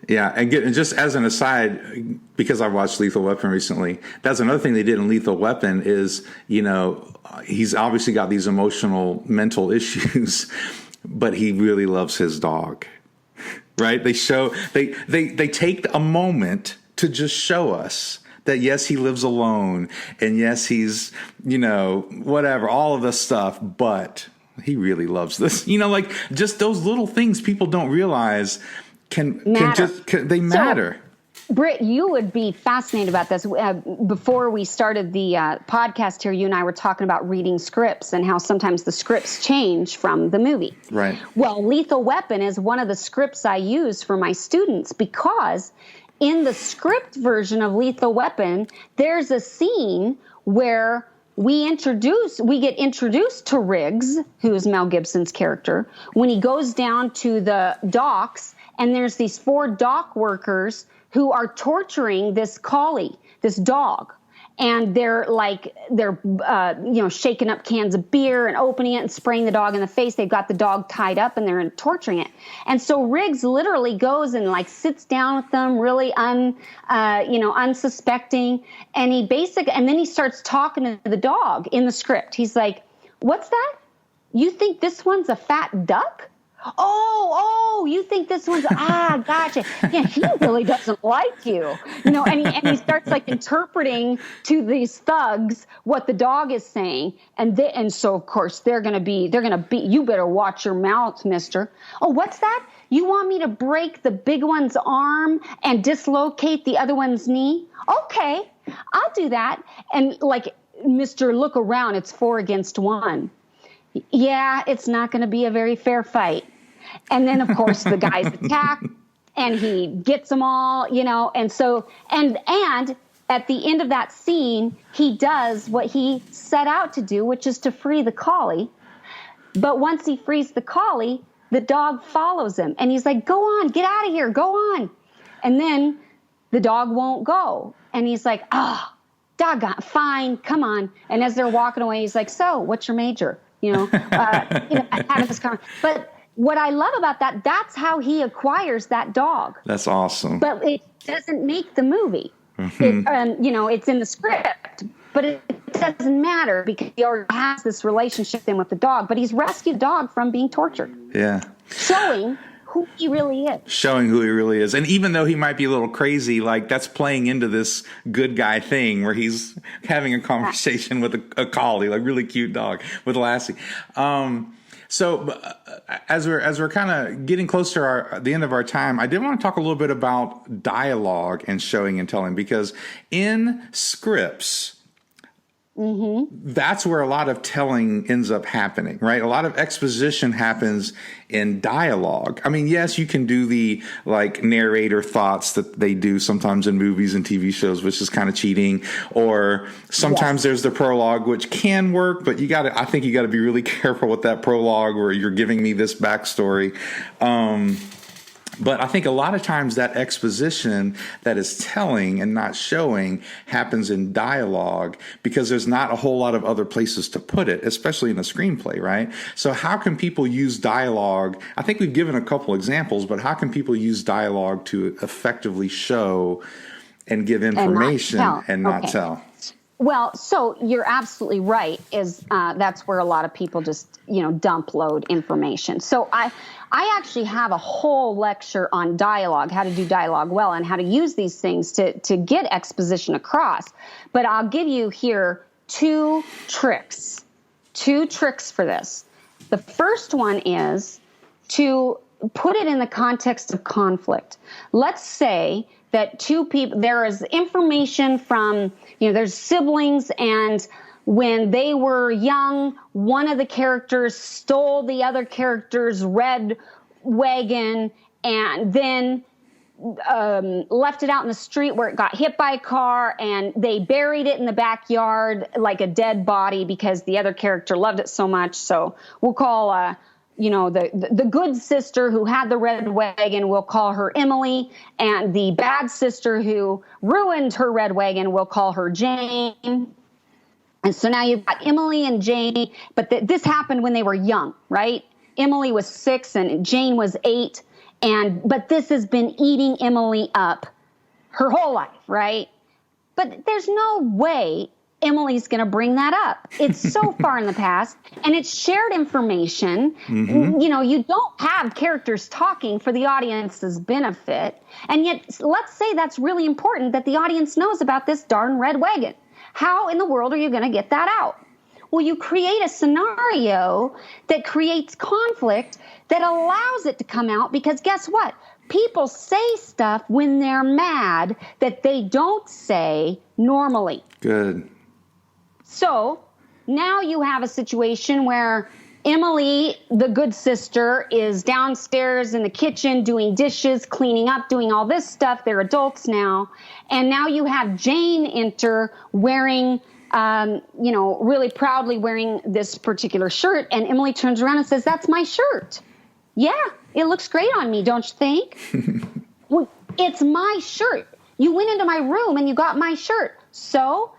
Yeah, and just as an aside, because I watched Lethal Weapon recently, that's another thing they did in Lethal Weapon is, he's obviously got these emotional, mental issues, but he really loves his dog, right? They take a moment to just show us that, yes, he lives alone, and yes, he's, whatever, all of this stuff, but he really loves this. Like just those little things people don't realize they matter. So, Britt, you would be fascinated about this. Before we started the podcast here, you and I were talking about reading scripts and how sometimes the scripts change from the movie. Right. Well, Lethal Weapon is one of the scripts I use for my students because in the script version of Lethal Weapon, there's a scene where we get introduced to Riggs, who is Mel Gibson's character, when he goes down to the docks, and there's these 4 dock workers who are torturing this collie, this dog. And they're shaking up cans of beer and opening it and spraying the dog in the face. They've got the dog tied up and they're torturing it. And so Riggs literally goes and sits down with them, really unsuspecting. And and then he starts talking to the dog in the script. He's like, "What's that? You think this one's a fat duck? Oh, you think this one's, gotcha. Yeah, he really doesn't like you. And he starts interpreting to these thugs what the dog is saying. And so of course they're going to be, you better watch your mouth, mister. Oh, what's that? You want me to break the big one's arm and dislocate the other one's knee? Okay, I'll do that. And mister, look around, it's 4 against 1. Yeah, it's not going to be a very fair fight. And then, of course, the guys attack, and he gets them all, and so, and at the end of that scene, he does what he set out to do, which is to free the collie. But once he frees the collie, the dog follows him, and he's like, "Go on, get out of here, go on." And then the dog won't go, and he's like, doggone, fine, come on. And as they're walking away, he's like, "So, what's your major?" Having this conversation. But what I love about that's how he acquires that dog. That's awesome. But it doesn't make the movie. Mm-hmm. It's in the script, but it doesn't matter because he already has this relationship then with the dog. But he's rescued the dog from being tortured. Yeah. Showing who he really is. And even though he might be a little crazy, that's playing into this good guy thing where he's having a conversation with a collie, really cute dog with Lassie. So as we're kind of getting close to the end of our time, I did want to talk a little bit about dialogue and showing and telling, because in scripts, that's where a lot of telling ends up happening, right? A lot of exposition happens in dialogue. I mean, yes, you can do the narrator thoughts that they do sometimes in movies and TV shows, which is kind of cheating. Or sometimes there's the prologue, which can work, but I think you got to be really careful with that prologue where you're giving me this backstory. But I think a lot of times that exposition that is telling and not showing happens in dialogue because there's not a whole lot of other places to put it, especially in a screenplay, right? So how can people use dialogue? I think we've given a couple examples, but how can people use dialogue to effectively show and give information and not tell? Well, so you're absolutely right. That's where a lot of people just dump load information. So I actually have a whole lecture on dialogue, how to do dialogue well, and how to use these things to get exposition across. But I'll give you here 2 tricks for this. The first one is to put it in the context of conflict. Let's say that 2 people, there is information from, there's siblings, and when they were young, one of the characters stole the other character's red wagon and then left it out in the street where it got hit by a car, and they buried it in the backyard like a dead body because the other character loved it so much. So we'll call the good sister who had the red wagon, we'll call her Emily, and the bad sister who ruined her red wagon, we'll call her Jane. And so now you've got Emily and Jane, but this happened when they were young, right? Emily was 6 and Jane was 8. But this has been eating Emily up her whole life, right? But there's no way Emily's going to bring that up. It's so far in the past, and it's shared information. You know, you don't have characters talking for the audience's benefit, and yet let's say that's really important that the audience knows about this darn red wagon. How in the world are you going to get that out? Well, you create a scenario that creates conflict that allows it to come out, because guess what? People say stuff when they're mad that they don't say normally. Good. So now you have a situation where Emily, the good sister, is downstairs in the kitchen doing dishes, cleaning up, doing all this stuff. They're adults now. And now you have Jane enter wearing, really proudly wearing this particular shirt. And Emily turns around and says, "That's my shirt." "Yeah, it looks great on me, don't you think?" "Well, it's my shirt. You went into my room and you got my shirt. So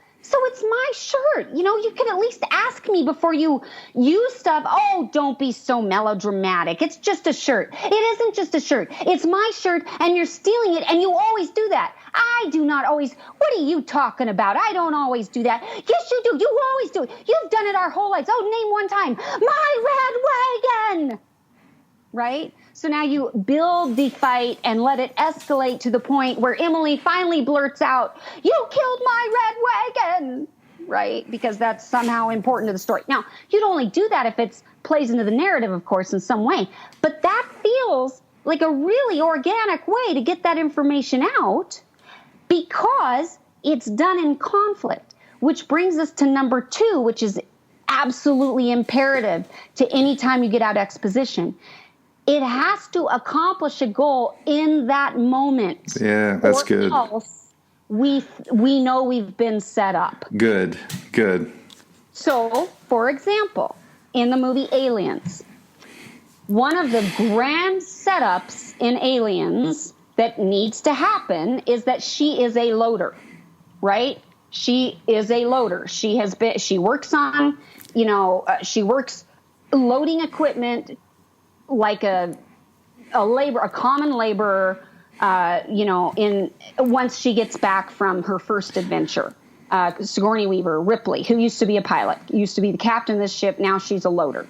it's my shirt. You know, you can at least ask me before you use stuff." "Oh, don't be so melodramatic. It's just a shirt." "It isn't just a shirt. It's my shirt and you're stealing it, and you always do that." "I do not always." "What are you talking about? I don't always do that." "Yes, you do. You always do it. You've done it our whole lives." "Oh, name one time." "My red wagon." Right? So now you build the fight and let it escalate to the point where Emily finally blurts out, "You killed my red wagon," right? Because that's somehow important to the story. Now, you'd only do that if it plays into the narrative, of course, in some way. But that feels like a really organic way to get that information out, because it's done in conflict, which brings us to number 2, which is absolutely imperative to any time you get out exposition. It has to accomplish a goal in that moment. Yeah, that's good. Else we know we've been set up. Good. So, for example, in the movie Aliens, one of the grand setups in Aliens that needs to happen is that she is a loader, right? She is a loader. She works on, she works loading equipment like a common laborer, once she gets back from her first adventure. Sigourney Weaver, Ripley, who used to be a pilot, used to be the captain of this ship. Now she's a loader.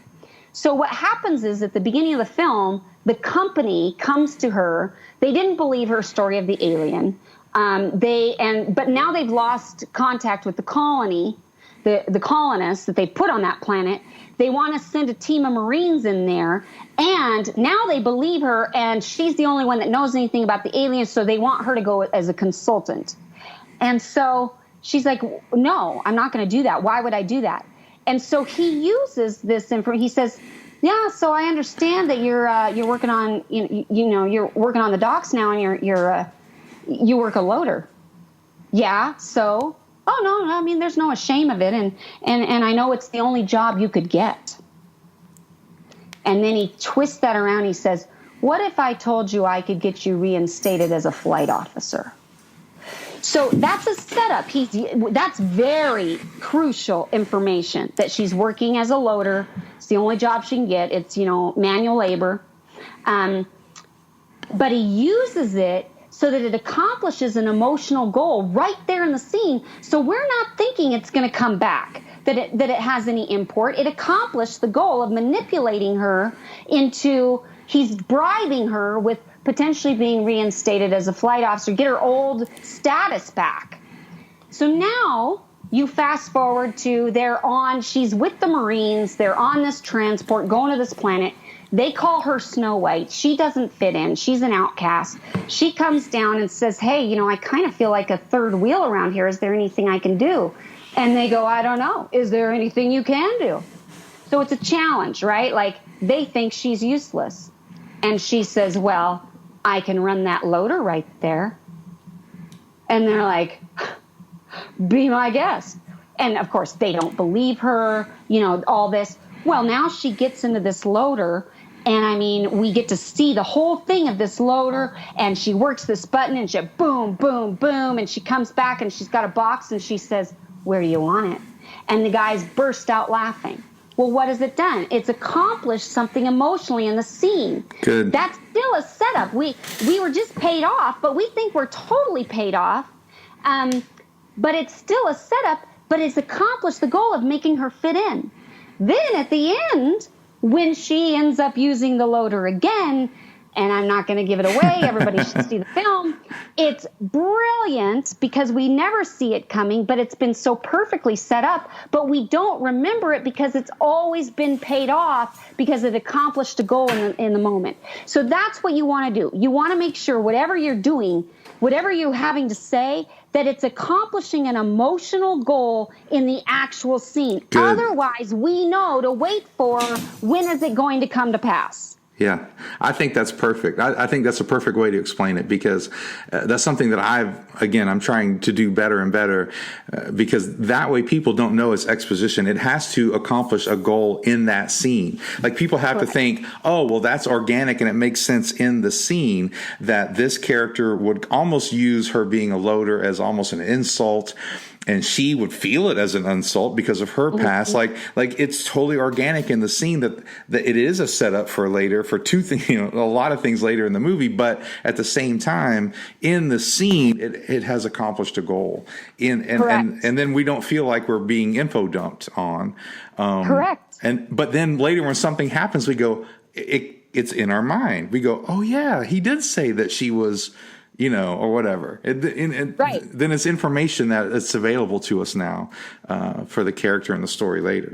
So what happens is at the beginning of the film, the company comes to her. They didn't believe her story of the alien. But now they've lost contact with the colony, the colonists that they put on that planet. They want to send a team of Marines in there, and now they believe her, and she's the only one that knows anything about the aliens, so they want her to go as a consultant. And so she's like, "No, I'm not going to do that. Why would I do that?" And so he uses this information. He says, "Yeah, so I understand that you're working on you're working on the docks now, and you work a loader." "Yeah, so." "Oh, no, I mean, there's no shame of it, and I know it's the only job you could get." And then he twists that around. He says, "What if I told you I could get you reinstated as a flight officer?" So that's a setup. That's very crucial information, that she's working as a loader. It's the only job she can get. It's, manual labor. But he uses it so that it accomplishes an emotional goal right there in the scene. So we're not thinking it's going to come back, that it has any import. It accomplished the goal of manipulating her into, he's bribing her with potentially being reinstated as a flight officer, get her old status back. So now you fast forward to she's with the Marines, they're on this transport going to this planet. They call her Snow White. She doesn't fit in. She's an outcast. She comes down and says, "Hey, I kind of feel like a third wheel around here. Is there anything I can do?" And they go, "I don't know. Is there anything you can do?" So it's a challenge, right? Like, they think she's useless. And she says, "Well, I can run that loader right there." And they're like, "Be my guest." And, of course, they don't believe her, all this. Well, now she gets into this loader. And, I mean, we get to see the whole thing of this loader, and she works this button, and she boom, boom, boom, and she comes back, and she's got a box, and she says, "Where do you want it?" And the guys burst out laughing. Well, what has it done? It's accomplished something emotionally in the scene. Good. That's still a setup. We were just paid off, but we think we're totally paid off. But it's still a setup, but it's accomplished the goal of making her fit in. Then at the end, when she ends up using the loader again, and I'm not going to give it away, everybody should see the film, it's brilliant because we never see it coming, but it's been so perfectly set up, but we don't remember it because it's always been paid off because it accomplished a goal in the moment. So that's what you want to do. You want to make sure whatever you're doing, whatever you're having to say, that it's accomplishing an emotional goal in the actual scene. Good. Otherwise, we know to wait for when is it going to come to pass. Yeah, I think that's perfect. I think that's a perfect way to explain it because that's something that I'm trying to do better and better because that way people don't know it's exposition. It has to accomplish a goal in that scene. Like people have to think, oh, well, that's organic and it makes sense in the scene that this character would almost use her being a loader as almost an insult. And she would feel it as an insult because of her past. Like it's totally organic in the scene that it is a setup for later, for two things, a lot of things later in the movie. But at the same time, in the scene, it has accomplished a goal. And then we don't feel like we're being info dumped on. Correct. But then later when something happens, we go, it's in our mind. We go, oh yeah, he did say that she was, or whatever. Right. Then it's information that it's available to us now for the character and the story later,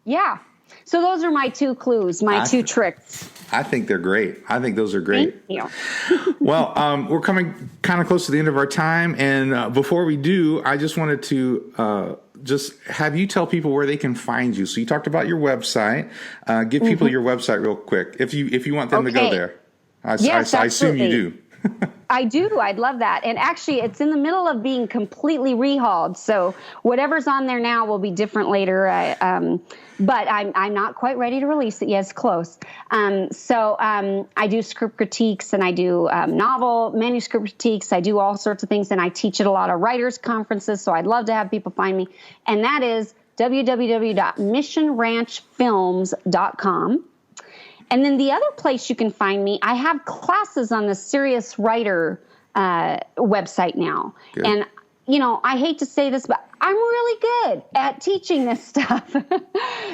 Yeah. So those are my two clues, two tricks. I think they're great. I think those are great. Thank you. Well, we're coming kind of close to the end of our time. And before we do, I just wanted to just have you tell people where they can find you. So you talked about your website. Give people your website real quick if you want them to go there. Yes, I assume you do. I do. I'd love that. And actually, it's in the middle of being completely rehauled. So whatever's on there now will be different later. But I'm not quite ready to release it. Yes, close. So I do script critiques and I do novel manuscript critiques. I do all sorts of things. And I teach at a lot of writers' conferences. So I'd love to have people find me. And that is www.missionranchfilms.com. And then the other place you can find me, I have classes on the Serious Writer website now. Good. And, I hate to say this, but I'm really good at teaching this stuff.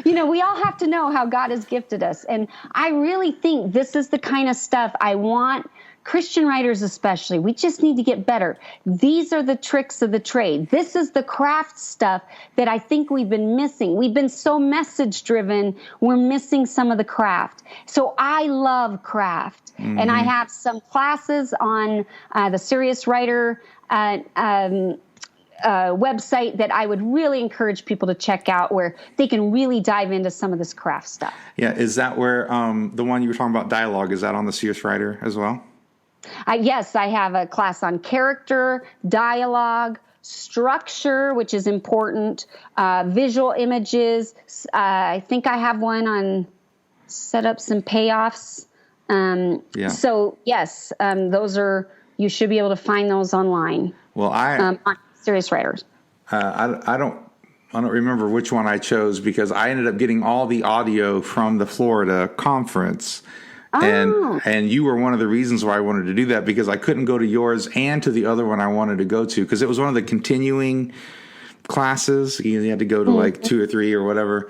We all have to know how God has gifted us. And I really think this is the kind of stuff I want Christian writers especially. We just need to get better. These are the tricks of the trade. This is the craft stuff that I think we've been missing. We've been so message driven, we're missing some of the craft. So I love craft. Mm-hmm. And I have some classes on the Serious Writer website that I would really encourage people to check out where they can really dive into some of this craft stuff. Yeah. Is that where the one you were talking about, dialogue, is that on the Serious Writer as well? Yes, I have a class on character, dialogue, structure, which is important, visual images. I think I have one on setups and payoffs. So, yes, those are, you should be able to find those online. Well, on Serious Writers. I don't remember which one I chose because I ended up getting all the audio from the Florida conference. And you were one of the reasons why I wanted to do that because I couldn't go to yours and to the other one I wanted to go to because it was one of the continuing classes. You had to go to like 2 or 3 or whatever.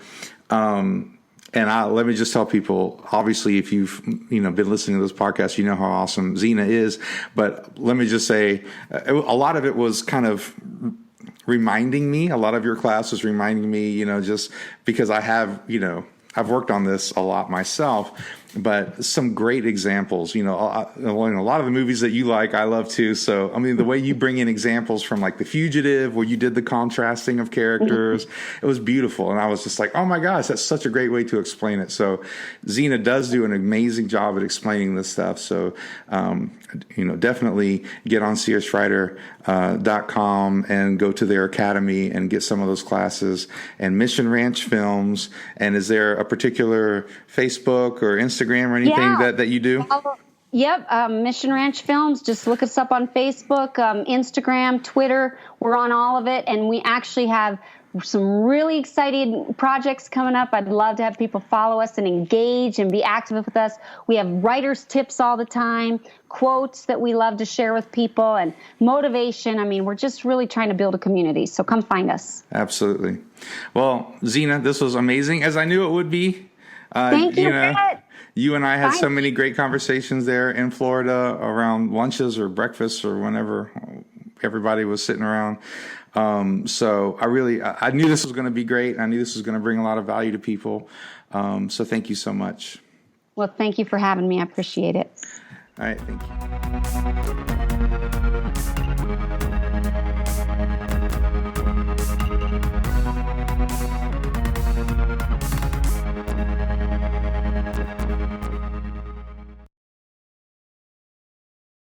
And let me just tell people, obviously, if you've been listening to this podcast, you know how awesome Zena is. But let me just say, a lot of it was kind of reminding me. A lot of your class was reminding me, just because I have, I've worked on this a lot myself. But some great examples, a lot of the movies that you like, I love too. So, the way you bring in examples from like The Fugitive, where you did the contrasting of characters, it was beautiful. And I was just like, oh my gosh, that's such a great way to explain it. So Zena does do an amazing job at explaining this stuff. So, definitely get on seriouswriter.com and go to their academy and get some of those classes and Mission Ranch Films. And is there a particular Facebook or Instagram or anything that you do? Yep. Mission Ranch Films. Just look us up on Facebook, Instagram, Twitter. We're on all of it. And we actually have some really exciting projects coming up. I'd love to have people follow us and engage and be active with us. We have writers' tips all the time, quotes that we love to share with people, and motivation. I mean, we're just really trying to build a community. So come find us. Absolutely. Well, Zena, this was amazing, as I knew it would be. Thank you, Brett. You and I had so many great conversations there in Florida around lunches or breakfasts or whenever everybody was sitting around. So I knew this was going to be great. I knew this was going to bring a lot of value to people. So thank you so much. Well, thank you for having me. I appreciate it. All right. Thank you.